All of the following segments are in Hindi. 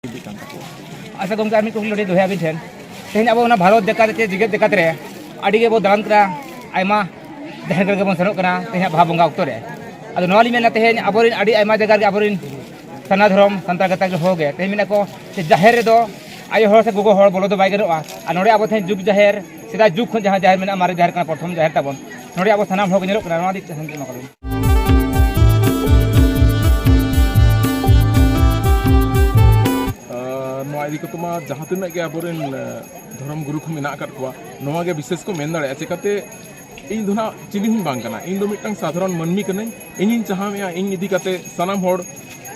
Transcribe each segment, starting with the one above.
ᱟᱪᱪᱷᱟ ᱜᱚᱢᱠᱮ ᱟᱨ ᱢᱤᱫ ᱠᱩᱠᱞᱤ ᱱᱚᱰᱮ ᱫᱚᱦᱚᱭᱟ ᱟᱹᱵᱤᱱ ᱴᱷᱮᱱ ᱛᱮᱦᱮᱧ ᱟᱵᱚ ᱚᱱᱟ ᱵᱷᱟᱨᱚᱛ ᱡᱟᱠᱟᱛ ᱨᱮ ᱡᱮᱜᱮᱫ ᱡᱟᱠᱟᱛ ᱨᱮ ᱟᱹᱰᱤ ᱜᱮᱵᱚ ᱫᱟᱬᱟᱱ ᱠᱟᱱᱟ ᱟᱭᱢᱟ ᱡᱟᱦᱮᱨ ᱜᱟᱲ ᱜᱮᱵᱚᱱ ᱥᱮᱱᱚᱜ ᱠᱟᱱᱟ ᱛᱮᱦᱮᱧ ᱵᱟᱦᱟ ᱵᱚᱸᱜᱟ ᱚᱠᱛᱚ ᱨᱮ ᱟᱫᱚ ᱱᱚᱣᱟ ᱞᱤᱧ ᱢᱮᱱᱟ ᱛᱮᱦᱮᱧ ᱟᱵᱚᱨᱮᱱ ᱟᱹᱰᱤ ᱟᱭᱢᱟ ᱡᱟᱭᱜᱟ ᱨᱮᱜᱮ ᱟᱵᱚᱨᱮᱱ ᱥᱟᱨᱱᱟ ᱫᱷᱚᱨᱚᱢ ᱥᱟᱱᱛᱟᱲ ᱜᱟᱛᱟᱠ ᱦᱚᱲ ᱜᱮ ᱛᱮᱦᱮᱧ ᱢᱮᱱᱟ ᱠᱚ ᱡᱮ ᱡᱟᱦᱮᱨ ᱨᱮᱫᱚ ᱟᱭᱳ ᱦᱚᱲ ᱥᱮ ᱜᱚᱜᱚ ᱦᱚᱲ ᱵᱚᱞᱚ ᱫᱚ ᱵᱟᱭ ᱜᱟᱱᱚᱜᱼᱟ ᱟᱨ ᱱᱚᱰᱮ ᱟᱵᱚ ᱛᱮᱦᱮᱧ ᱡᱩᱜᱽ ᱡᱟᱦᱮᱨ ᱥᱮᱫᱟᱭ ᱡᱩᱜᱽ ᱠᱷᱚᱱ ᱡᱟᱦᱟᱸ ᱡᱟᱦᱮᱨ ᱢᱮᱱᱟᱜᱼᱟ ᱢᱟᱨᱮ ᱡᱟᱦᱮᱨ ᱠᱟᱱᱟ ᱯᱨᱚᱛᱷᱚᱢ ᱡᱟᱦᱮᱨ ᱛᱟᱵᱚᱱ ᱱᱚᱰᱮ ᱟᱵᱚ ᱥᱟᱱᱟᱢ ᱦᱚᱲ ᱠᱚ ᱧᱮᱞᱚᱜ ᱠᱟᱱᱟ ᱱᱚᱣᱟ ᱫᱤᱠ ᱛᱮ ᱮᱢᱟ ᱠᱚᱵᱤᱱ नवा इदी कतमा जहाँ तिना के आबोरेन धर्म गुरु को मेना आकाद कोआ नवा के विशेष को मेन दाड़े चिकाते इन दोना चिली हिं बांग कना इन दो मिटंग साधारण मनमी कने इन चाहा मेया इन इदी कते सनाम होड़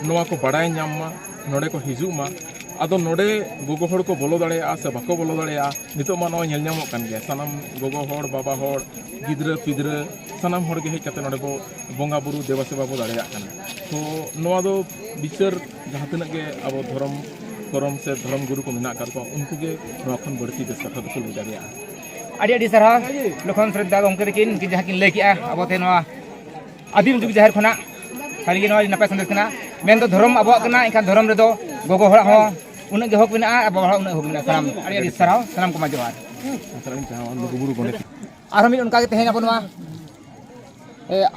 नवा को बड़ाय ᱧᱟᱢ मा नोडे को हिजू मा आदो नोडे गोगो होड़ को बोलो दाड़े आ से बाको बोलो दाड़े आ नितो मा नवा ñel ñamok kan ge सनाम गोगो होड़ बाबा होड़ गिद्रा पिद्रा सनाम होड़ के हे कते नोडे को बोंगा बुरु देवा सेवा बो दाड़े कना तो नवा दो बिचार जहाँ तिना के अब धर्म करम से धर्म गुरु को मेना कर को उनको के नखन बढ़ती बेस कथा दखल बुझारिया आदि आदि सरहा लखन श्रद्धा गमके किन कि जहाँ किन लैकिया अब तेन आदिम जुग जाहिर खना सारी नपाय संदेश कना मेन तो धर्म अब एनखान धर्म रे गोगो हड़ा हो उन हक मेना अब हड़ा उन हक मेना सानाम आदि आदि सरहा सानाम को मा जोहार गुरु गणेश और मिद उनका तेहेन अब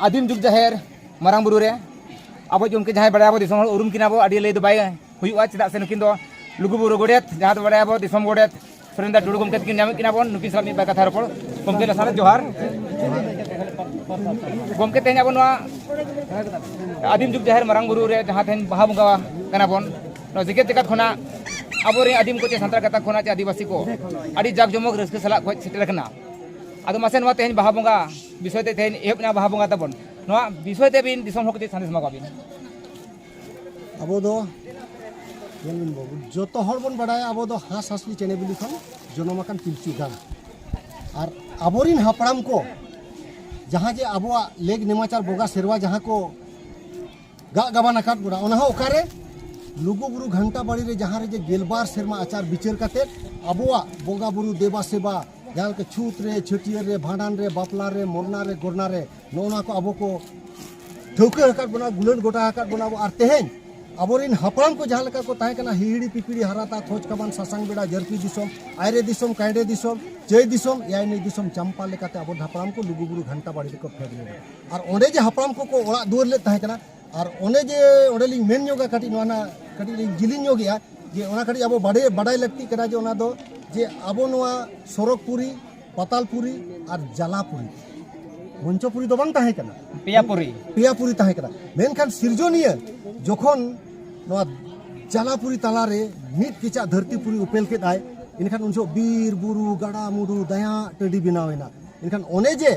आदिम जुग जाहिर मारांग बुरु रे अब उनके जहाँ बड़ा अब दिसम उरुम किना बो आदि लay दो बाय हुआ चेदा से नुकिन दो लुगुबुरु गोडेत जहाँ तो बड़ा अब दिसम गोडेत सुरेंद्र टुडू गमके किन नाम किना बोन नुकिन साल मिद कथा रपड़ गमके लसार जोहार गमके तेहेन अब आदिम जुग जाहिर मारांग बुरु रे जहाँ तेहेन बाहा बंगा कना बोन जेगेत जगत खना अब आदिम को सानतार गाता खना आदिवासी को आदि जाक जमक रस्क सला गज सेटेर कना आदो मासे नवा तेहेन बाहा बंगा विषय ते तेहेन एहबना बाहा बंगा ताबोन नवा विषय ते बिन दिसम हक ते संदेश मागाबिन अब दो जो हर बन बड़ा अब दो हास हासली चेने बिली खन जनमाकान पिलचु गाना और आबोरिन हापड़ाम को जहाँ जे आबोआ लेग नेमाचार बोगा सेरवा जहाँ को गा गाबान आकाद बुरा ओना हो ओकारे लुगु बुरु घंटा बाड़ी रे जहाँ रे जे गेलबार सेरमा आचार बिचार काते आबोआ बोगा बुरु देवा सेवा जहाँ के छूत रे छटियर रे भांडान रे बापला रे मोरना रे गोरना रे नोना को आबो को ठौके आकाद बना गुलन गोटा आकाद बना और तेहेन आबोरिन हापड़ाम को जहाँ लेका को ताहे कना हिहिड़ी पिपिड़ी हराता खोज कबान सासांग बेड़ा जरपी दिसम आयरे दिसम कायडे दिसम जय दिसम यानी दिसम चंपा लेकाते आबो हापड़ाम को लुगुबुरु घंटा बाड़ी को फेड ले और ओंडे जे हापड़ाम को ओड़ा दुआर ले ताहे कना और ओंडे जे ओंडे लिंग मेन योगा काटी नोना काटी लिंग जिलिन योगिया जे ओना काटी आबो बाड़ाई लगती कना जे ओना दो जे आबो नोआ सोरकपुरी पातालपुरी और जलापुरी मंचपुरी दो बांग ताहे कना पेयापुरी ताहे कना मेनखान सिरजोनिया जखन नोआ जलापुरी तालारे मिट किचा धरतीपुरी उपेल के दाय इनखान उनसो बीर बुरु गाड़ा मुडु दया टंडी बनावेना इनखान ओने जे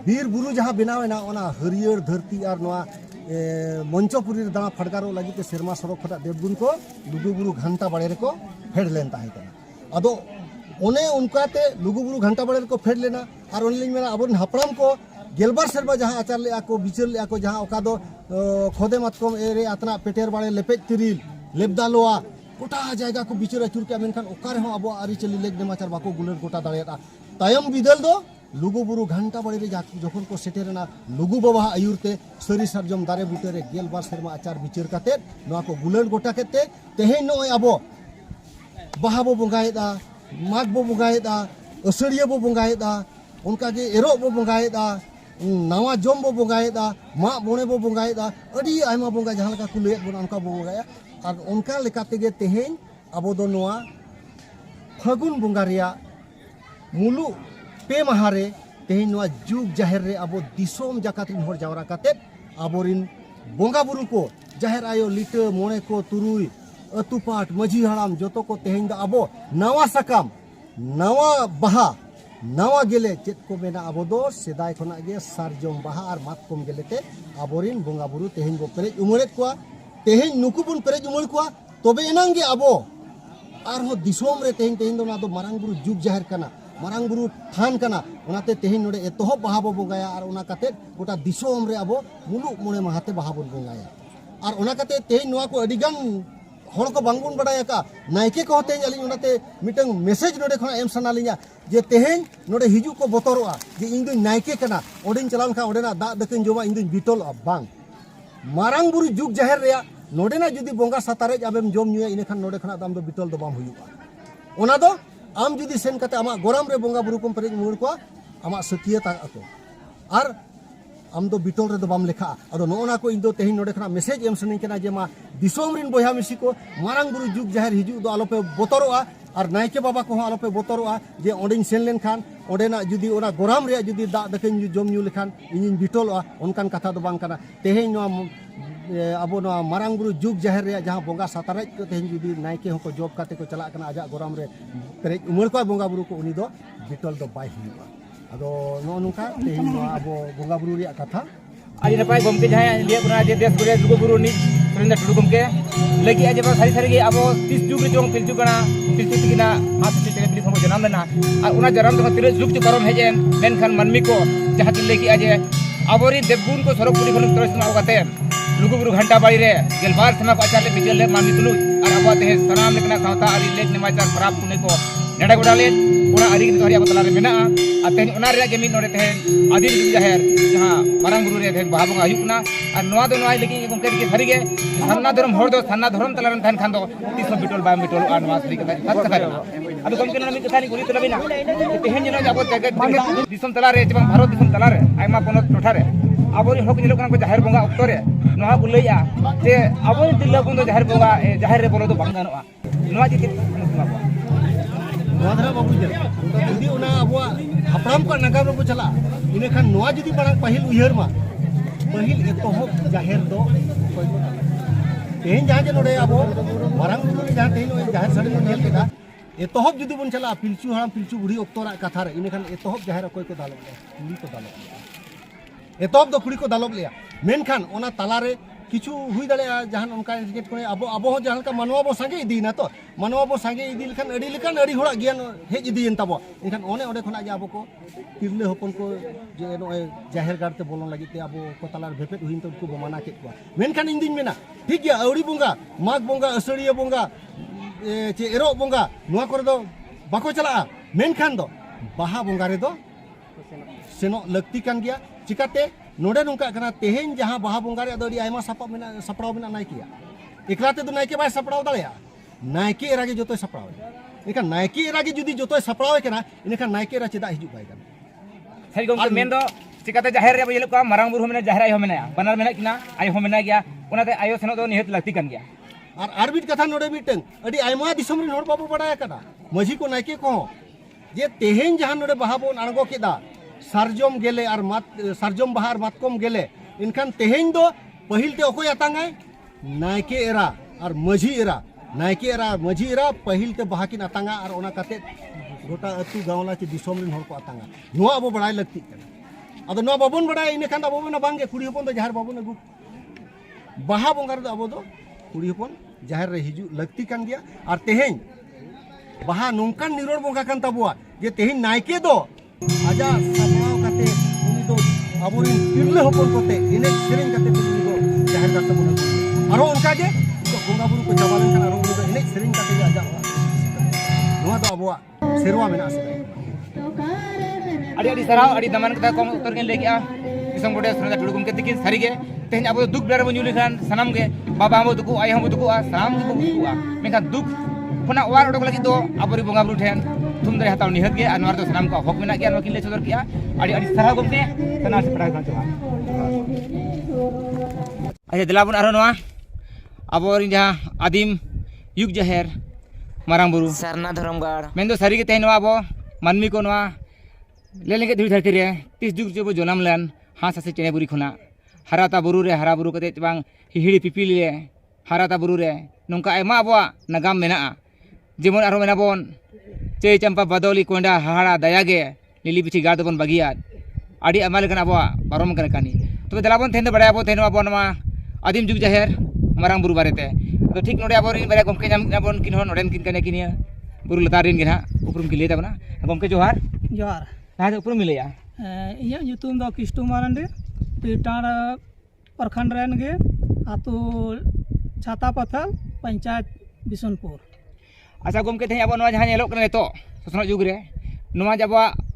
बीर बुरु जहाँ बनावेना ओना हरियर धरती और नोआ मंचपुरी दाना फड़गारो लगी सेरमा सड़क खटा देवगुन को लुगुबुरु घंटा बाड़े रे को फेड लेन ताहे कना अदो ओने उनकाते लुगुबुरु घंटा बाड़े रे को फेड लेना और ओने लिंग मेना आबोन हापड़ाम को गेलबार सेरबा जहाँ आचार ले को बिचार ले को जहाँ ओका दो खोदे मतकम एरे अतना पेटेर बाड़े लेपेज तिरिल लेबदालोआ गोटा जायगा को बिचार अचुर के मेनखान ओकारे हो अब आरी चली लेग नेमाचार बाको गुलर गोटा दाड़ेया तायम बिदल दो लुगुबुरु घंटा बाड़ी रे जखन को सेटेरना लुगु बाबा आयुरते सरी सरजम दारे बुटे रे गेलबार सेरमा आचार बिचार काते नोआ को गुलर गोटा केते तेहेन नय अब बाहा बो बंगायदा माग बो बंगायदा असड़िया बो बंगायदा उनका के एरो बो बंगायदा नवा जम बो बंगायदा मा बने बो बंगायदा अड़ी आयमा बंगा जहाँ लेका को लैद बना उनका बो बंगाया और उनका लेकाते गे तेहेन अब दो नोआ फागुन बंगा रिया मुलु पे महारे तेहेन नोआ जुग जाहिर रे अब दिसोम जाकातिन हर जावरा काते आबोरिन बंगा बुरु को जाहिर आयो लिट मोणे को तुरुई अतुपाट मझी हराम जोतो को तेहेन दा अब नवा सकाम नवा बहा नवा गेले चेत को मेना अब दो सेदाय खना गे सारजम बाहा और मातकम गेलेते आबोरिन बंगा बुरु तेहेन बो पेरेज उमरेत कोआ तेहेन नुकु बुन पेरेज उमर कोआ तबे एनांगे अब आरो दिसोम रे तेहेन तेहेन दो ना दो मारांग बुरु जुग जाहिर कना मारांग बुरु थान कना ओनाते तेहेन नोडे एतोहब बाहा बो बंगाया और ओना काते गोटा दिसोम रे अब मुलु मोणे माहाते बाहा बो बंगाया और ओना काते तेहेन नोआ को अडिगान हर को बांगबुन बड़ा का नायके को होते अली उनाते मिटंग मेसेज नोडे खना एम सना लिया जे तेहेन नोडे हिजु को बोतरोआ जे इन दो नायके कना ओडिन चलान खा ओडेना दा दकिन जोमा इन दो बिटोल बांग मारांग बुरु जुग जाहिर रे नोडेना जुदी बोंगा सतारे आबेम जोम नुया इनेखान नोडे खना आम दो बिटल दो बाम हुयुगा ओना दो आम जुदी सेन कते आमा गोराम रे बोंगा बुरु कोम पेरेज मुर को आमा सकियता अको आर आम दो बिटल रे दो बाम लेखा अदो नोना को इन दो तेहिन नोडे खना मेसेज एम सनी केना जे मा दिसोम रिन बोया मिसी को मारांग बुरु जुग जाहिर हिजु दो आलोपे बोतरोआ और नायके बाबा को आलोपे बोतरोआ जे ओंडिन सेन लेन खान ओंडेना जुदी ओना गोराम रे जुदी दा दकेन जोम न्यू लेखान इनिन बिटलआ ओनकान कथा दो बांग काना तेहेन नो अब मारांग बुरु जुग जाहिर रे जहां बोंगा सतारेज को तेहेन जुदी नायके हो को जॉब काते को चला कना आजा गोराम रे पेरेज उमर को बोंगा बुरु को उनी दो बिटल दो बाय हुआ अदो नो नुका तेहेन नो अब बोंगा बुरु रे कथा आदि नपाय गमके जहां लिया बना जे देश गुरे दुगो गुरु नि सुरेंद्र टुडू गमके लगी आज सारी सारी गे अब 30 जुग जोंग पिलजु कना पिलजु तिकिना हाथ से टेलीविजन को जन्म लेना और उना जन्म तो तिरे जुग परम हेजेन मेनखान मानमी को जहां कि लगी आज अबोरी देवगुन को सरपुरी खन तरसना होगाते लुगु गुरु घंटा बाड़ी रे गेलबार समा को आचार ले बिजल ले मानमी तुलु और अब ते सनाम लेकना सावता आरी लेक निमाचार खराब कुने को नेडा गोडाले उना आरी के तोरी अब तला रे मेना आते उना रे गेमी नोडे ते आदिम जुग जाहिर जहां मारांग गुरु रे थे बाहा बंगा हुना और नोआ दो नोआ लगी गमके के सरी गे सन्ना धर्म होड़ दो सन्ना धर्म तला रे थान खान दो 30 बिटल बाम बिटल आ नोआ सरी कथा कथा अब गमके ना मी कथा नि गुरी तलबिना तेहेन जनो जाबो जगत दिसम तला रे जबं भारत दिसम तला रे आयमा पोनत टोठा रे आबोरी हक निलो कना को जाहिर बंगा ऑक्टो रे नोआ को लैया जे आबोरी तिल्ला बंद जाहिर बंगा जाहिर रे बोलो दो बांग गानोआ नोआ जी नोआ धरा बाबू जे जुदी ओना अबवा हपड़ाम को नगाम रो चला इने खान नोआ जुदी बड़ा पहिल उयहर मा पहिल एतोहब जाहिर दो तेहेन जहां जे नोडे अबो मारांग बुरु जहां तेहेन जाहिर सरी को नेल केदा एतोहब जुदी बन चला पिलचू हाराम पिलचू बुढ़ी ऑक्टोरा कथा रे इने खान एतोहब जाहिर कोई को दालो कुड़ी को दालो एतोहब दो कुड़ी को दालो लिया मेनखान ओना तला रे किछु हुई दले जहां उनका टिकेट को अब अब जहां का मानवा बो संगे इदी ना तो मानवा बो संगे इदी लेखान अड़ी लेखान अड़ी होड़ा ज्ञान हेज इदीन तबो इनखान ओने ओडे खना जे अब को तिरले होपन को जे नो जाहिर गार ते बोलन लागि ते अब को तलार भेपेट हुइन तो उनको बमाना के को मेनखान इन दिन मेना ठीक गया अड़ी बोंगा माग बोंगा असड़िया बोंगा चे एरो बोंगा नोआ करे दो बाको चला मेनखान दो बाहा बोंगा रे दो सेनो लगती कान गया चिकाते नोडे नुका कना तेहेन जहां बाहा बोंगा रे अदो आयमा सपा मेना सपड़ाव मेना नायकिया एकलाते दो नायके बाय सपड़ाव दलया नायके एरा के जतो सपड़ाव इनका नायके एरा के जुदी जतो सपड़ाव केना इनका नायके एरा चेदा हिजु बाय गाना सही गमके मेन दो चिकाते जाहिर रे बयले को मारांग बुरु मेना जाहिर आयो मेना बनार मेना किना आयो हो मेना गया उनाते आयो सेनो दो निहत लगती कान गया और आरबिट कथा नोडे मिटन अडी आयमा दिसम रे नोड बाबू बडाया कदा मजी को नायके को जे तेहेन जहां नोडे बाहा बोन अणगो केदा सारजम गेले और मात सारजम बहार मातकम गेले इनखान तेहेन दो पहिल ते ओकोय अतांगाय नायके एरा और मझी एरा नायके एरा मझी एरा पहिल ते बहाकिन अतांगा और ओना काते गोटा अतु गावला चे दिसोम रिन होर को अतांगा नोआ अब बडाय लगती कना अदो नोआ बाबन बडाय इनेखान अब बना बांगे कुड़ी होपन दो जाहिर बाबन अगु बाहा बोंगार दो अब दो कुड़ी होपन जाहिर रे हिजु लगती कान गया और तेहेन बाहा नोंकान निरोड़ बोंगा कान तबुआ जे तेहेन नायके दो आजा सपनाव काते उनी दो अबोरिन तिरले होपन कोते इने सेरेन काते उनी दो जाहिर करते बोला आरो उनका जे तो बोंगा बुरु को जबालन खान आरो उनी दो इने सेरेन काते आजा नोआ दो अबवा सेरवा मेना से अड़ी सराव अड़ी दमन कथा कम उत्तर के लेके आ दिसम गोडे सुरेंद्र टुडू गमके तिकिन सारी गे तेहन अब दुख बेर बन युलिखान सनाम गे बाबा हम दुकु आय हम दुकु आ सनाम को दुकु आ मेका दुख फना वार ओडक लगी दो अबरी बोंगा बुरु ठेन तुम दरे हताव निहत गे अनवार तो सनाम को हक मेना गे नकिन ले चोदर किया अड़ी अड़ी सराव गमके सना से पढ़ा गांचो अच्छा दिलाबन आरो नवा अबोरिन जहां आदिम युग जाहिर मारांग बुरु सरना धर्मगाड़ मेन दो सारी के तेहन अब मानमी को नवा ले लेके धुरी धरती रे 30 जुग जो जनम लेन हास हासे चेने बुरी खना हराता बुरु रे हरा बुरु कते बांग हिहिड़ी पिपिल ले हराता बुरु रे नोंका आयमा अबवा नागाम मेना जेमन आरो मेना बोन चे चंपा बदौली कोंडा हाड़ा दयागे लिली पिठी गाड़ दोबन बागिया आड़ी आमा लेकन अबवा पारम करे कानी तबे दलाबन तेहन बडाय अबो तेहन अबो नवा आदिम जुग जाहिर मारांग बुरु बारेते तो ठीक नोडे अबोरिन बारे गमके जाम अबोन किन हो नोडेन किन कने किनिया बुरु लतारिन गे ना उपरुम की लेता बना गमके जोहार जोहार ना उपरुम मिलेया इया युतुम दो किस्टू मारंडे पिटार प्रखंड रेन गे आतु छाता पथल पंचायत बिशनपुर अच्छा गमके थे अब नवा जहां नेलो कने तो ससनो जुग रे नवा जब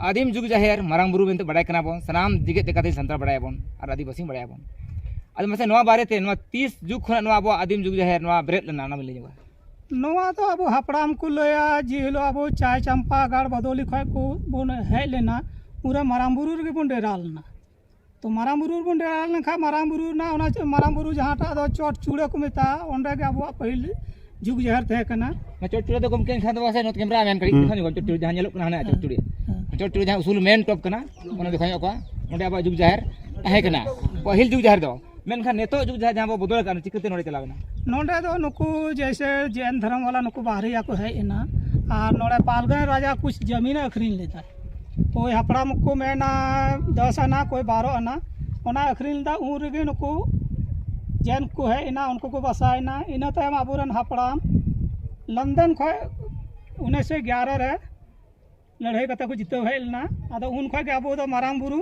आदिम जुग जाहिर मारांग बुरु मेनते बडाय कना बोन सनाम दिगे तेकाते संतार बडाय बोन और आदिवासी बडाय बोन ᱟᱫᱚ ᱢᱟᱥᱮ ᱱᱚᱣᱟ ᱵᱟᱨᱮᱛᱮ ᱱᱚᱣᱟ 30 ᱡᱩᱜ ᱠᱷᱚᱱᱟᱜ ᱱᱚᱣᱟ ᱟᱵᱚ ᱟᱹᱫᱤᱢ ᱡᱩᱜ ᱡᱟᱦᱮᱨ ᱱᱚᱣᱟ ᱵᱮᱨᱮᱫ ᱞᱮᱱᱟ ᱚᱱᱟ ᱵᱤᱱ ᱞᱟᱹᱭ ᱧᱚᱜᱟ नोआ तो अब हपड़ाम को लया जी हिलो अब चाय चंपा गाड़ बदोली खय को बोन हेज लेना पूरा मारामबुरु रे बोन डेरालना तो मारामबुरु बोन डेरालना खा मारामबुरु ना ओना मारामबुरु जहाटा दो चोट चूड़े को मेता ओंडे के अब पहिल जुग जहर थे कना चोट चूड़े तो गमके खान दो वासे नोट कैमरा मैन कड़ी दिखानि चोट चूड़े जहां ñelok kana चोट चूड़े जहां उसूल मेन टॉप कना ओना दिखानि ओका ओंडे अब जुग जहर है कना पहिल जुग जहर दो मेनखान नेतो जुग जहर जहां बदल का चिकते नोडे चलावेना नोडे दो नुकु जैसे जैन धर्म वाला नुकु बाहरिया को है इना और नोडे पालगन राजा कुछ जमीन अखरीन लेता कोई हपड़ाम को मेना 10 आना कोई 12 आना ओना अखरीन दा उन रेगे नुकु जैन को है इना उनको को बसाइना इना तयम आबुरन हपड़ाम लंदन खय 1911 रे लड़ाई कते को जितो है लेना आदो उन खय के आबो दो मारामबुरु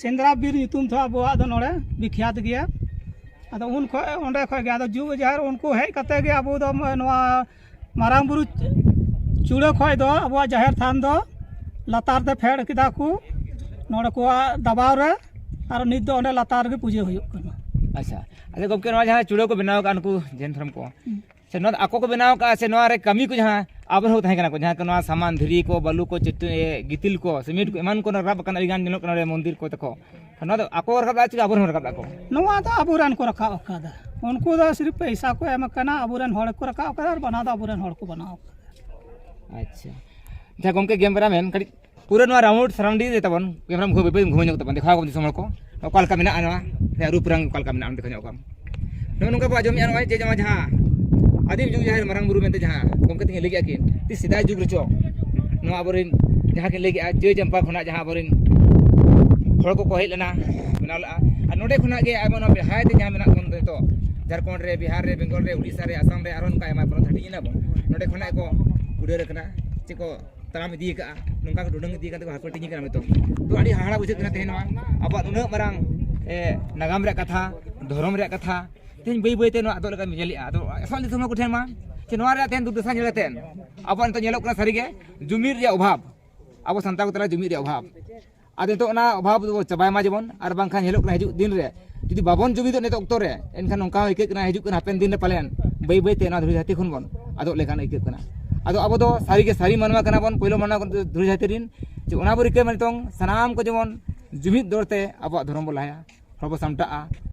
सेंद्रा बीर नितुम थो आबो आदो नोडे विख्यात गया आदो उन खय ओंडे खय गया आदो जुग जहर उनको है कते के आबो दो नोआ मारामबुरु चूड़े खय दो आबो जहर थान दो लतार ते फेड़ किदा को नोडे को दबाव रे और नित दो ओंडे लतार गे पूजा हुयो कना अच्छा अरे गमके नवा जहां चूड़े को बनाव का उनको जैन धर्म को से नोद आको को बनाव का से नवा रे कमी को जहां आबर हो थाई कना को जहां को नवा सामान धरी को बालू को चिट्टे गितिल को सीमेंट को ईमान को रब कना रिगान दिनो कना रे मंदिर को तको नोद आको रकब आछि आबर हो रकब को नवा तो आबुरन को रखा ओकादा उनको दो सिर्फ पैसा को एम कना आबुरन हड़ को रखा ओकादा और बना दो आबुरन हड़ को बनाओ अच्छा जहां गमके कैमरा मैन कड़ी पूरा नवा राउंड सराउंडिंग दे तबन कैमरा घुम बे घुम ᱧᱚᱜ तबन देखा को दिसमल को ओकाल का मेना नवा रूप रंग ओकाल का मेना देखा ᱧᱚᱜ नोनका को आजम यार जे जहां आदिम जुग जहर मारंग बुरु मेंते जहां गमके तिन लेगे आकिन ति सिदा जुग रचो नवा आबोरिन जहां के लेगे जे जंपा खना जहां आबोरिन हड़ को हेज लेना बनाला आ नोडे खना गे आबो न बेहाय ते जहां मेना कोन तो झारखंड रे बिहार रे बेंगल रे उड़ीसा रे आसाम रे आरोन का एमा पर थटी ना बो नोडे खना को उड़े रखना चिको ताराम इदी का नोंका को डुडंग इदी का तो हाको टिनी कना तो आडी हाड़ा बुझे कना तेनवा अब उन मारंग नागाम रे कथा धर्म रे कथा तेन बई बई ते नो आदो लगा मिजेली आदो असल दिसम को ठेन मा che noa re ten du desa nyeleten apa nito nyelok kana sarige jumir re obhab abo santar ko tala jumir re obhab ade to na obhab do chabai ma jebon ar bangkhan nyelok kana hiju din re judi babon jumi do neto okto re enkhan nongka hoike kana hiju kana hapen din re palen bei bei te na dhuri hati khon bon ado lekan ike kana ado abo do sarige sari manwa kana bon poilo manwa dhuri hati rin je ona bori ke manitong sanam ko jemon jumid dorte abo dhorom bo laya hobo samta a